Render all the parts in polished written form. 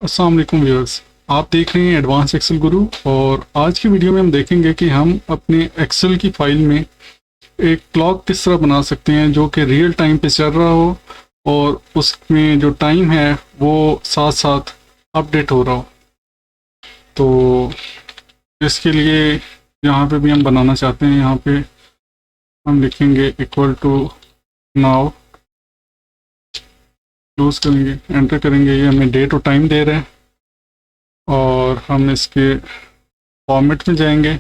अस्सलाम वालेकुम व्यूअर्स। आप देख रहे हैं एडवांस एक्सेल गुरु और आज की वीडियो में हम देखेंगे कि हम अपने एक्सेल की फाइल में एक क्लॉक किस तरह बना सकते हैं जो कि रियल टाइम पे चल रहा हो और उसमें जो टाइम है वो साथ साथ अपडेट हो रहा हो। तो इसके लिए यहाँ पे भी हम बनाना चाहते हैं, यहाँ पे हम लिखेंगे इक्वल टू नाउ, क्लोज करेंगे, एंटर करेंगे। ये हमें डेट और टाइम दे रहे हैं और हम इसके फॉर्मेट में जाएंगे,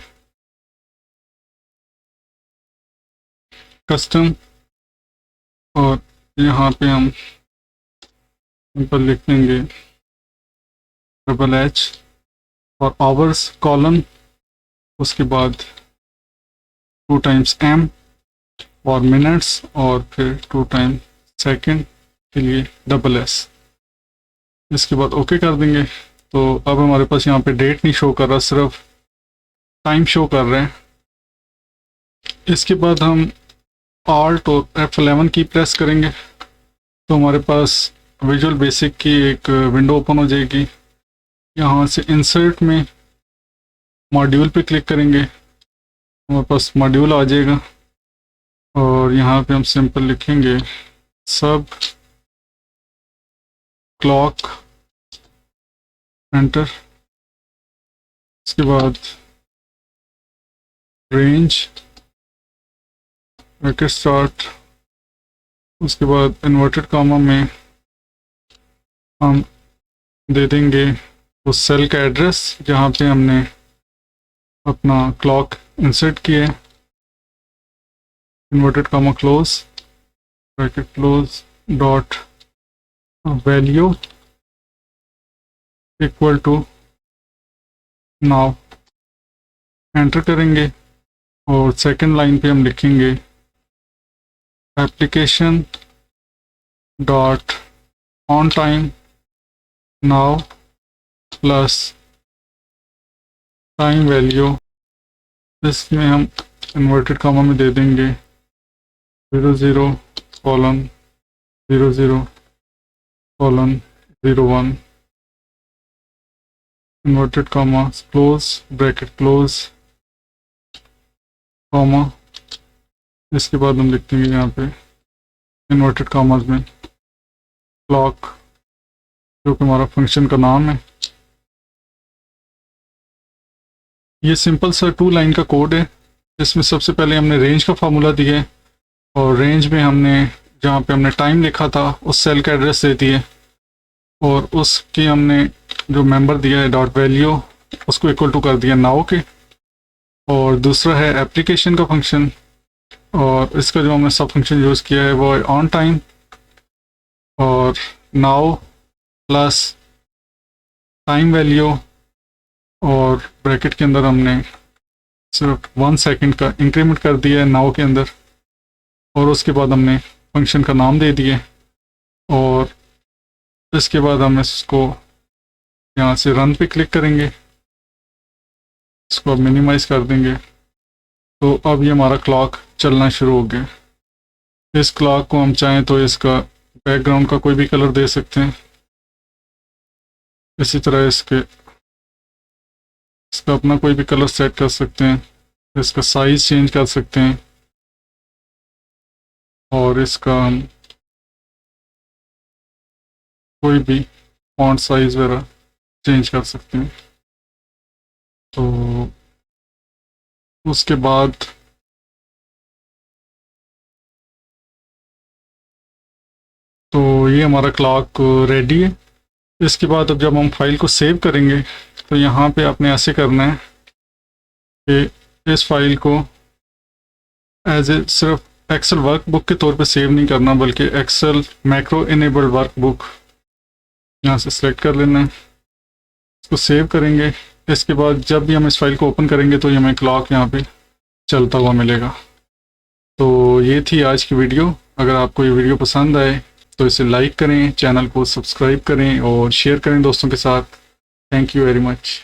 कस्टम, और यहाँ पे हम सिंपल लिख देंगे डबल H और आवर्स कॉलन, उसके बाद 2 टाइम्स M और मिनट्स और फिर 2 टाइम्स सेकेंड के लिए डबल S। इसके बाद ओके कर देंगे। तो अब हमारे पास यहाँ पे डेट नहीं शो कर रहा, सिर्फ टाइम शो कर रहे हैं। इसके बाद हम Alt और F11 की प्रेस करेंगे तो हमारे पास विजुअल बेसिक की एक विंडो ओपन हो जाएगी। यहाँ से इंसर्ट में मॉड्यूल पे क्लिक करेंगे, हमारे पास मॉड्यूल आ जाएगा और यहाँ पे हम सिंपल लिखेंगे सब क्लॉक, एंटर। इसके बाद रेंज, ब्रैकेट स्टार्ट, उसके बाद इन्वर्टेड कॉमा में हम दे देंगे उस सेल का एड्रेस जहाँ पे हमने अपना क्लॉक इंसर्ट किया है। Inverted comma close, bracket close, dot value equal to now, enter करेंगे और सेकंड लाइन पे हम लिखेंगे application dot on time now plus time value. इसमें हम इन्वर्टेड कॉमा में दे देंगे 00:00:01, inverted comma close, bracket close, comma. इसके बाद हम लिख देंगे यहाँ पे इन्वर्टेड कॉमास में क्लॉक, जो कि हमारा फंक्शन का नाम है। ये सिंपल सा 2 लाइन का कोड है। इसमें सबसे पहले हमने रेंज का फार्मूला दिया है और रेंज में हमने जहाँ पे हमने टाइम लिखा था उस सेल का एड्रेस दे दिए और उसकी हमने जो मेंबर दिया है डॉट वैल्यू, उसको इक्वल टू कर दिया नाउ के। और दूसरा है एप्लीकेशन का फंक्शन और इसका जो हमने सब फंक्शन यूज़ किया है वो है ऑन टाइम और नाउ प्लस टाइम वैल्यू, और ब्रैकेट के अंदर हमने सिर्फ 1 सेकंड का इंक्रीमेंट कर दिया है नाउ के अंदर और उसके बाद हमने फंक्शन का नाम दे दिए। और इसके बाद हम इसको यहाँ से रन पे क्लिक करेंगे, इसको अब मिनिमाइज कर देंगे। तो अब ये हमारा क्लॉक चलना शुरू हो गया। इस क्लॉक को हम चाहें तो इसका बैकग्राउंड का कोई भी कलर दे सकते हैं। इसी तरह इसका अपना कोई भी कलर सेट कर सकते हैं, इसका साइज चेंज कर सकते हैं और इसका हम कोई भी फॉन्ट साइज वगैरह चेंज कर सकते हैं। तो उसके बाद तो ये हमारा क्लॉक रेडी है। इसके बाद अब जब हम फाइल को सेव करेंगे तो यहाँ पे आपने ऐसे करना है कि इस फाइल को एज ए सिर्फ एक्सेल वर्कबुक के तौर पे सेव नहीं करना, बल्कि एक्सेल मैक्रो इनेबल्ड वर्कबुक यहाँ से सिलेक्ट कर लेना है, इसको सेव करेंगे। इसके बाद जब भी हम इस फाइल को ओपन करेंगे तो ये हमें क्लॉक यहाँ पे चलता हुआ मिलेगा। तो ये थी आज की वीडियो। अगर आपको ये वीडियो पसंद आए तो इसे लाइक करें, चैनल को सब्सक्राइब करें और शेयर करें दोस्तों के साथ। Thank you very much.